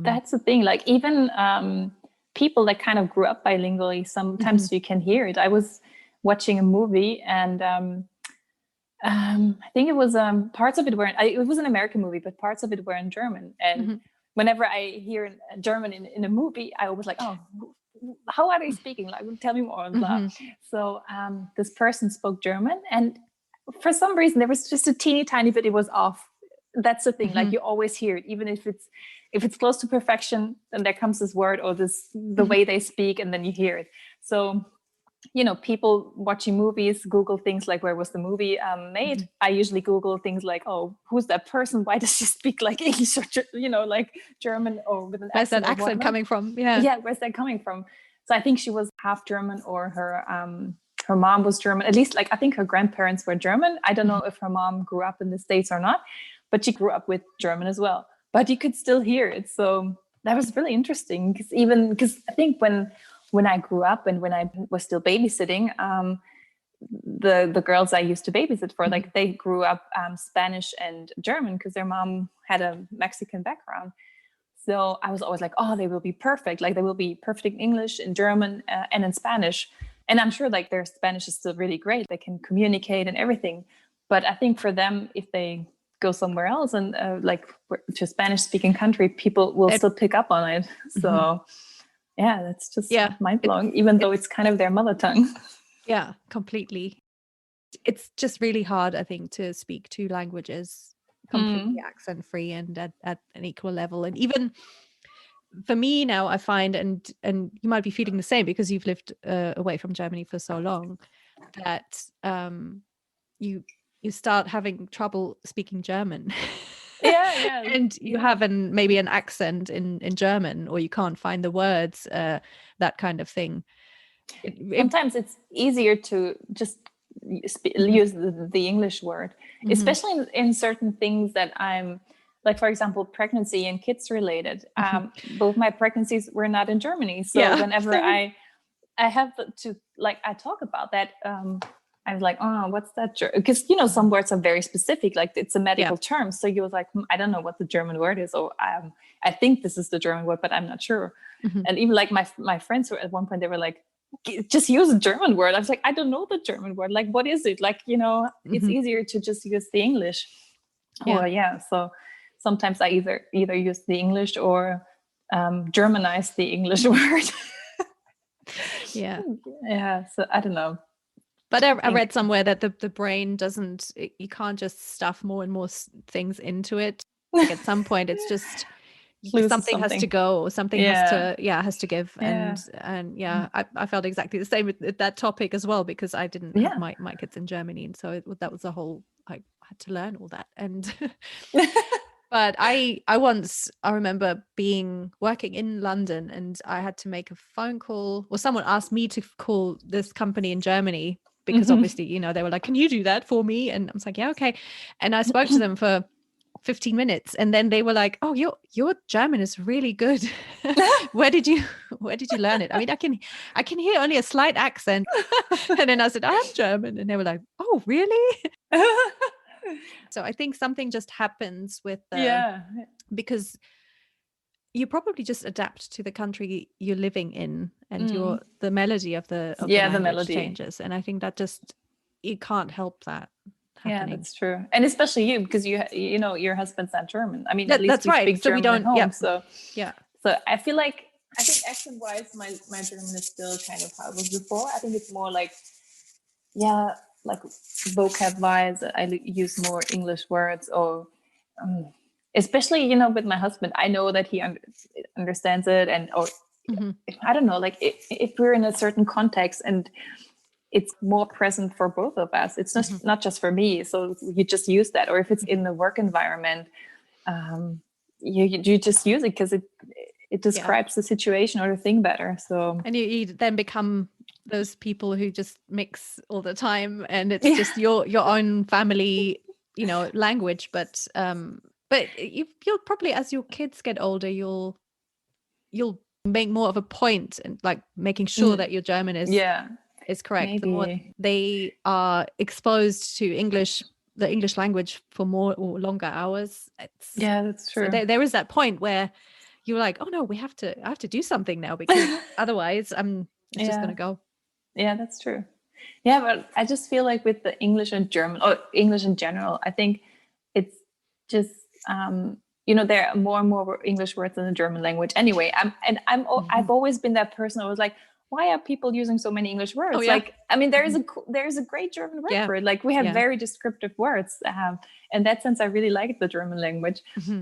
That's the thing. Like even people that kind of grew up bilingually, sometimes you can hear it. I was watching a movie, and I think it was parts of it were it was an American movie, but parts of it were in German. And whenever I hear German in a movie, I was like, oh, how are they speaking? Like, tell me more. And blah. So this person spoke German, and for some reason there was just a teeny tiny bit it was off. That's the thing. Like you always hear it, even if it's close to perfection, then there comes this word or the way they speak, and then you hear it. So, you know, people watching movies Google things like, where was the movie made? I usually Google things like, oh, who's that person? Why does she speak like English or, you know, like German, or with an where's accent? Where's that accent coming from? Yeah, where's that coming from? So I think she was half German, or her mom was German. At least, like, I think her grandparents were German. I don't know if her mom grew up in the States or not, but she grew up with German as well. But you could still hear it. So that was really interesting, because I think when I grew up and when I was still babysitting, the girls I used to babysit for, like, they grew up Spanish and German because their mom had a Mexican background. So I was always like, oh, they will be perfect. Like, they will be perfect in English, in German, and in Spanish. And I'm sure like their Spanish is still really great. They can communicate and everything. But I think for them, if they go somewhere else and like to a Spanish speaking country, people will still pick up on it. So yeah, that's just mind blowing, even though it's kind of their mother tongue. Yeah, completely. It's just really hard, I think, to speak two languages completely accent free and at an equal level. And even for me now, I find, and you might be feeling the same because you've lived away from Germany for so long, that you start having trouble speaking German. Yeah. And you have maybe an accent in German, or you can't find the words, that kind of thing. Sometimes it's easier to just use the English word, especially in certain things that I'm like, for example, pregnancy and kids related. Both my pregnancies were not in Germany. So whenever I have to, like, I talk about that, I'm like, oh, what's that? Because, you know, some words are very specific, like it's a medical term. So you was like, I don't know what the German word is, or I think this is the German word, but I'm not sure. And even like my friends were at one point, they were like, just use a German word. I was like, I don't know the German word. Like, what is it? Like, you know, it's easier to just use the English. So sometimes I either use the English or Germanize the English word. So I don't know. But I read somewhere that the brain doesn't, you can't just stuff more and more things into it. Like at some point it's just something has to go, or something has to give. And I felt exactly the same with that topic as well, because I didn't have my kids in Germany, and so that was a whole, I had to learn all that. And but I remember working in London, and I had to make a phone call, or someone asked me to call this company in Germany, because obviously, you know, they were like, can you do that for me? And I was like, yeah, okay. And I spoke to them for 15 minutes, and then they were like, oh, your German is really good. Where did you learn it? I mean, I can hear only a slight accent. And then I said, I'm German. And they were like, oh, really? So I think something just happens with because you probably just adapt to the country you're living in, and the melody of the language changes. And I think that just, you can't help that happening. Yeah, that's true. And especially you, because you know your husband's not German. I mean, at least that's right. Speak so German we don't. At home, So I think accent wise, my German is still kind of how it was before. I think it's more like like vocab wise, I use more English words, or especially, you know, with my husband, I know that he understands it, and I don't know, like if we're in a certain context and it's more present for both of us, it's just not just for me, so you just use that. Or if it's in the work environment, you just use it because it describes the situation or the thing better. So, and you then become those people who just mix all the time, and it's just your own family, you know, language. But you'll probably, as your kids get older, you'll make more of a point and like making sure that your German is correct. Maybe. The more they are exposed to the English language for more or longer hours, that's true. So there is that point where you're like, oh no, I have to do something now, because otherwise it's just going to go. Yeah, that's true. Yeah, but I just feel like with the English and German, or English in general, I think it's just there are more and more English words in the German language. Anyway, I've always been that person who was like, why are people using so many English words? Oh, yeah. Like, I mean, there is a great German word for it. Like, we have very descriptive words. In that sense, I really like the German language.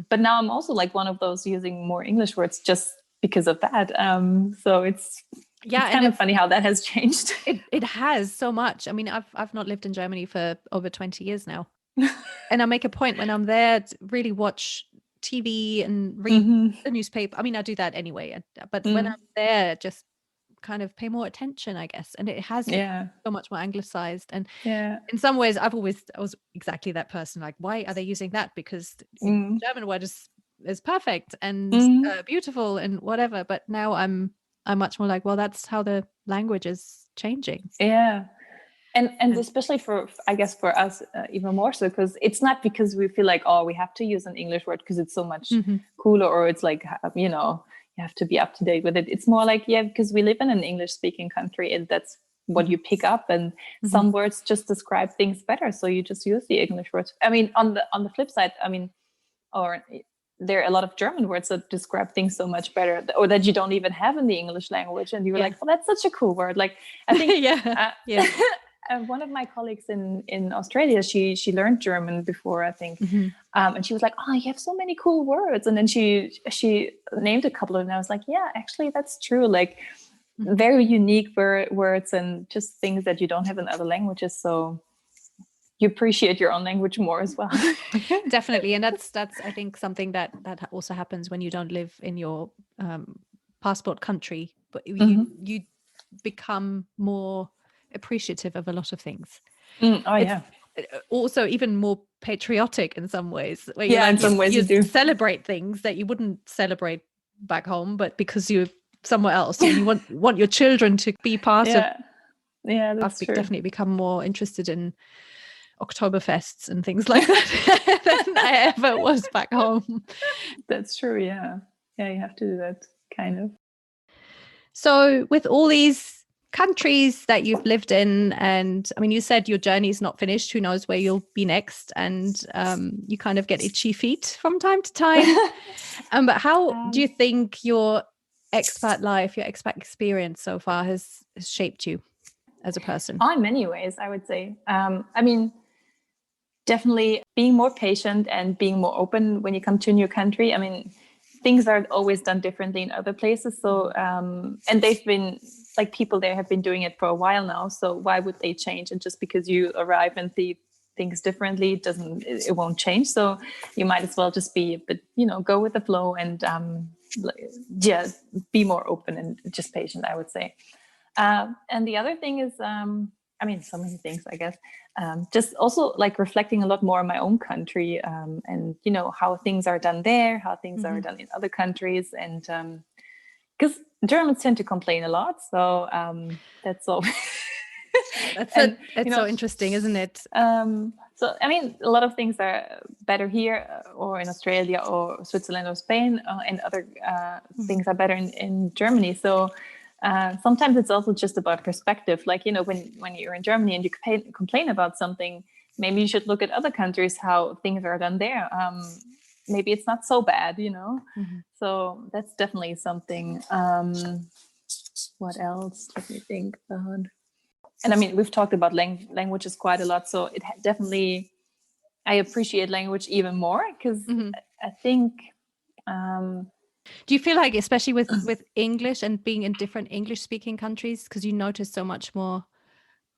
But now I'm also like one of those using more English words just because of that. So it's kind of funny how that has changed. It has so much. I mean, I've not lived in Germany for over 20 years now. And I make a point when I'm there to really watch TV and read the newspaper. I mean, I do that anyway. But when I'm there, just kind of pay more attention, I guess. And it has so much more anglicized. And in some ways, I was exactly that person. Like, why are they using that? Because the German word is perfect and beautiful and whatever. But now I'm much more like, well, that's how the language is changing. Yeah. And especially for us, even more so, because it's not because we feel like, oh, we have to use an English word because it's so much cooler, or it's like, you have to be up to date with it. It's more like, because we live in an English speaking country, and that's what you pick up, and some words just describe things better. So you just use the English words. I mean, on the flip side, there are a lot of German words that describe things so much better, or that you don't even have in the English language. And you were like, oh, that's such a cool word. Like, I think, one of my colleagues in Australia, she learned German before, I think. And she was like, oh, you have so many cool words. And then she named a couple of them. And I was like, yeah, actually, that's true. Like, very unique words, and just things that you don't have in other languages. So you appreciate your own language more as well. Definitely. And that's I think something that also happens when you don't live in your passport country, but you become more appreciative of a lot of things. Also even more patriotic in some ways, where in some ways you do celebrate things that you wouldn't celebrate back home, but because you're somewhere else, and you want your children to be part of. That's true. Definitely become more interested in Oktoberfests and things like that than I ever was back home. That's true. Yeah, you have to do that, kind of. So with all these countries that you've lived in, and I mean, you said your journey is not finished, who knows where you'll be next, and you kind of get itchy feet from time to time. But how do you think your expat life, your expat experience so far has shaped you as a person? In many ways, I would say. I mean, definitely being more patient and being more open when you come to a new country. I mean, things are always done differently in other places. So, and they've been, like, people there have been doing it for a while now. So why would they change? And just because you arrive and see things differently, it won't change. So you might as well just be a bit, go with the flow, and be more open and just patient, I would say. And the other thing is, I mean, so many things, I guess. Just also like reflecting a lot more on my own country, and how things are done there, how things are done in other countries, and because Germans tend to complain a lot, so that's all. It's so interesting, isn't it? So I mean, a lot of things are better here, or in Australia, or Switzerland, or Spain, and other things are better in Germany. So. Sometimes it's also just about perspective. Like, when you're in Germany and you complain about something, maybe you should look at other countries, how things are done there. Maybe it's not so bad, So that's definitely something. What else? Let me think about. And I mean, we've talked about languages quite a lot. So it definitely, I appreciate language even more, because I think... Do you feel like, especially with English and being in different English speaking countries, because you notice so much more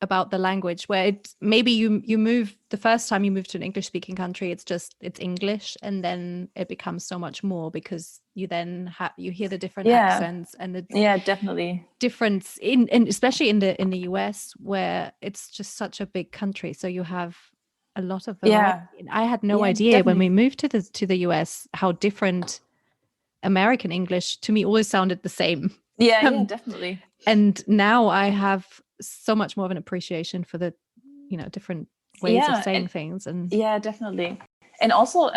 about the language, where maybe you move, the first time you move to an English speaking country, it's English, and then it becomes so much more, because you then you hear the different accents and the definitely difference in especially in the US, where it's just such a big country, so you have a lot of variety. I had no idea definitely. When we moved to the US, how different American English to me always sounded the same. Yeah, definitely. And now I have so much more of an appreciation for the, different ways of saying things. And definitely. And also,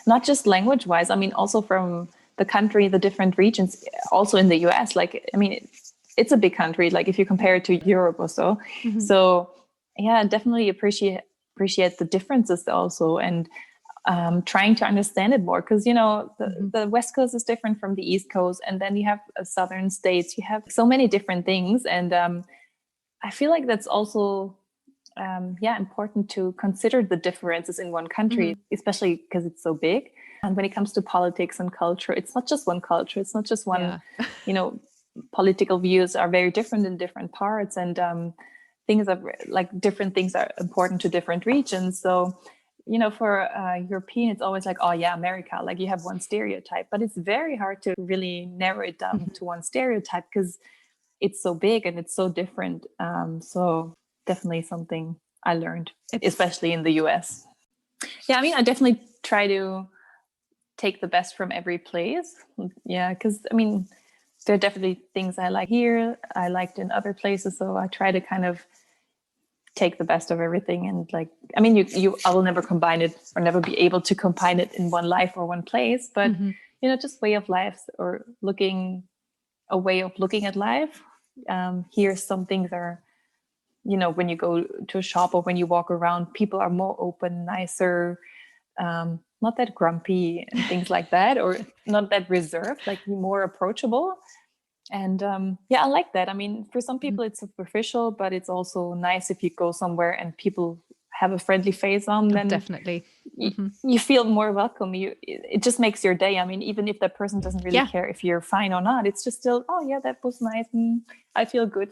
not just language wise, I mean, also from the country, the different regions, also in the US, like, I mean, it's a big country, like if you compare it to Europe or so. So yeah, definitely appreciate the differences also, and trying to understand it more, because the West Coast is different from the East Coast, and then you have southern states, you have so many different things, and I feel like that's also important to consider the differences in one country, especially because it's so big. And when it comes to politics and culture, it's not just one culture, it's not just one political views are very different in different parts, and things are like different things are important to different regions. So for European, it's always like, oh yeah, America, like you have one stereotype, but it's very hard to really narrow it down to one stereotype, because it's so big and it's so different. So definitely something I learned, especially in the US. Yeah, I mean, I definitely try to take the best from every place. Yeah, because I mean, there are definitely things I like here, I liked in other places. So I try to kind of take the best of everything. And like, I mean, I will never combine it, or never be able to combine it in one life or one place, but just way of life, or a way of looking at life. Here, some things are, when you go to a shop or when you walk around, people are more open, nicer, not that grumpy and things like that, or not that reserved, like more approachable. And I like that. I mean, for some people it's superficial, but it's also nice if you go somewhere and people have a friendly face on, then definitely you feel more welcome. It just makes your day. I mean, even if that person doesn't really care if you're fine or not, it's just still, oh yeah, that was nice, and I feel good,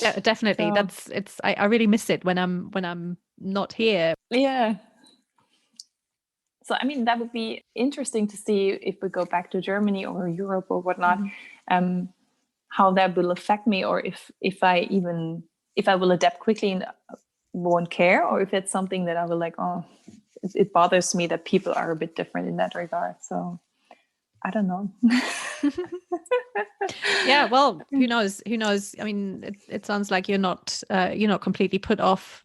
Yeah, definitely. So, I really miss it when I'm not here. Yeah. So, I mean, that would be interesting to see if we go back to Germany or Europe or whatnot, how that will affect me, or if I will adapt quickly and won't care, or if it's something that I will like, oh, it bothers me that people are a bit different in that regard. So I don't know. Yeah, well, who knows? I mean, it sounds like you're not completely put off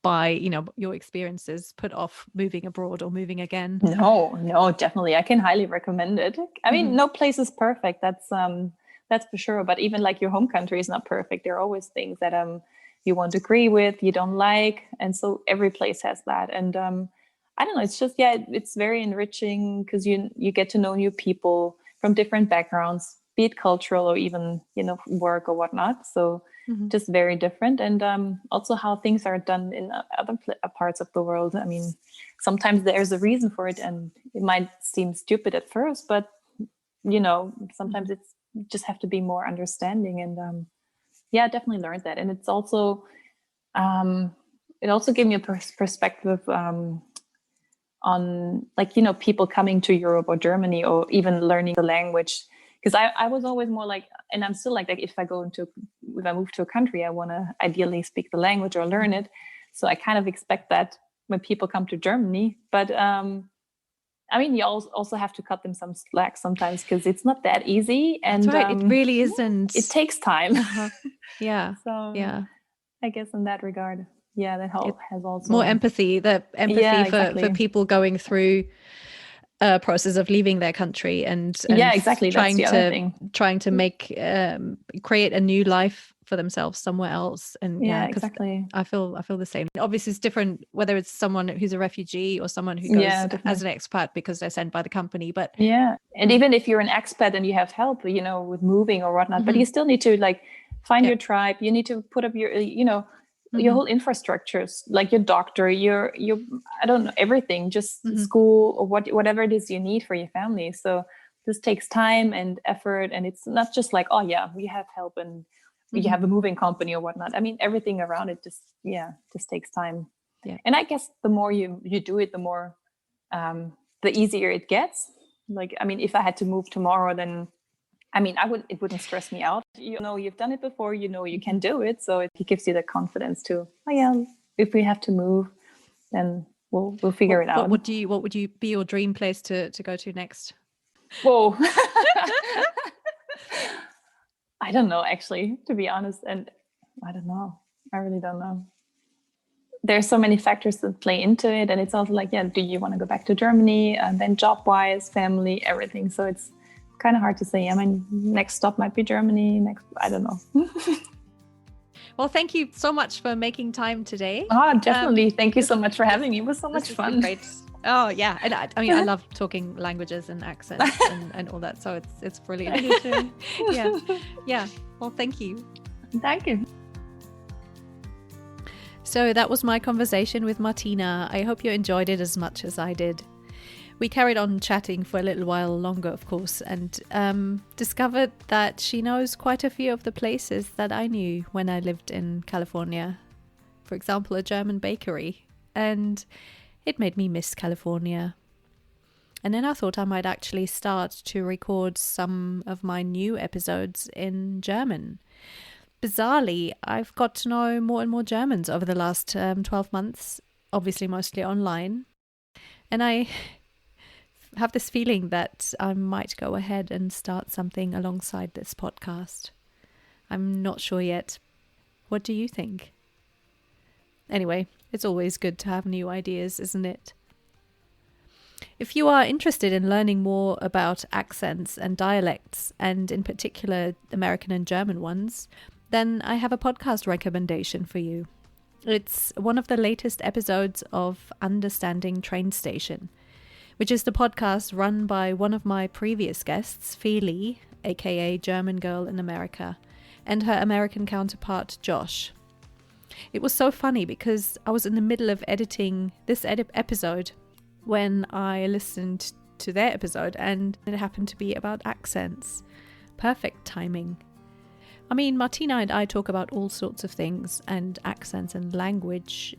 by your experiences, put off moving abroad or moving again. No, definitely, I can highly recommend it. I mean, no place is perfect, that's for sure, but even like your home country is not perfect. There are always things that you won't agree with, you don't like, and so every place has that. And I don't know, it's just it's very enriching, because you get to know new people from different backgrounds, be it cultural or even work or whatnot. So just very different. And also how things are done in other parts of the world. I mean, sometimes there's a reason for it, and it might seem stupid at first, but sometimes it's just have to be more understanding. And I definitely learned that. And it's also it also gave me a perspective on like people coming to Europe or Germany, or even learning the language. Because I was always more like, and I'm still like that, if I move to a country, I want to ideally speak the language or learn it. So I kind of expect that when people come to Germany. But I mean, you also have to cut them some slack sometimes, because it's not that easy. And that's right. It really isn't. It takes time. Yeah. So yeah, I guess in that regard, that has also more empathy. For people going through a process of leaving their country and exactly, trying that's the other thing. trying to make create a new life for themselves somewhere else. And exactly, I feel the same. Obviously it's different whether it's someone who's a refugee or someone who goes as an expat because they're sent by the company. But and even if you're an expat and you have help with moving or whatnot, but you still need to like find your tribe. You need to put up your your whole infrastructures, like your doctor, your I don't know, everything, just school or whatever it is you need for your family. So this takes time and effort, and it's not just like, oh yeah, we have help and you have a moving company or whatnot. I mean, everything around it just takes time. And I guess the more you do it, the more the easier it gets. Like, I mean, if I had to move tomorrow, then I mean, it wouldn't stress me out. You've done it before, you can do it. So it gives you the confidence to, oh yeah, if we have to move, then we'll figure it out. What would you be your dream place to go to next? Whoa. I don't know, actually, to be honest. And I don't know. I really don't know. there's so many factors that play into it. And it's also like, yeah, do you want to go back to Germany? And then job-wise, family, everything. So it's kind of hard to say. I mean, next stop might be Germany. Next, I don't know. Well, thank you so much for making time today. Oh, definitely. Thank you so much for having me. It was so much fun. Great. Oh, yeah. And I mean, I love talking languages and accents and all that. So it's brilliant. Yeah. Yeah. Well, thank you. Thank you. So that was my conversation with Martina. I hope you enjoyed it as much as I did. We carried on chatting for a little while longer, of course, and discovered that she knows quite a few of the places that I knew when I lived in California. For example, a German bakery. And it made me miss California. And then I thought I might actually start to record some of my new episodes in German. Bizarrely, I've got to know more and more Germans over the last 12 months, obviously mostly online. And I have this feeling that I might go ahead and start something alongside this podcast. I'm not sure yet. What do you think? Anyway, it's always good to have new ideas, isn't it? If you are interested in learning more about accents and dialects, and in particular American and German ones, then I have a podcast recommendation for you. It's one of the latest episodes of Understanding Train Station, which is the podcast run by one of my previous guests, Feli, aka German Girl in America, and her American counterpart, Josh. It was so funny because I was in the middle of editing this episode when I listened to their episode, and it happened to be about accents. Perfect timing. I mean, Martina and I talk about all sorts of things, and accents and language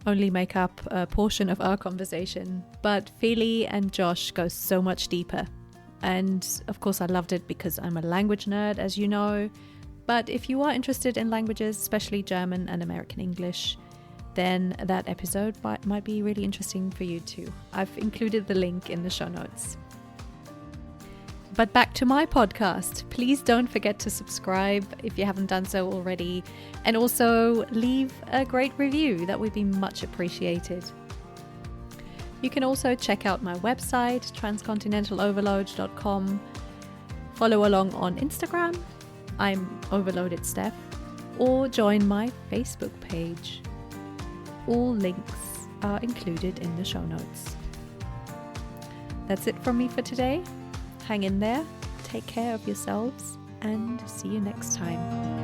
only make up a portion of our conversation. But Feli and Josh go so much deeper. And of course, I loved it because I'm a language nerd, as you know. But if you are interested in languages, especially German and American English, then that episode might be really interesting for you too. I've included the link in the show notes. But back to my podcast. Please don't forget to subscribe if you haven't done so already. And also leave a great review. That would be much appreciated. You can also check out my website, transcontinentaloverload.com. Follow along on Instagram. I'm Overloaded Steph. Or join my Facebook page. All links are included in the show notes. That's it from me for today. Hang in there, take care of yourselves, and see you next time.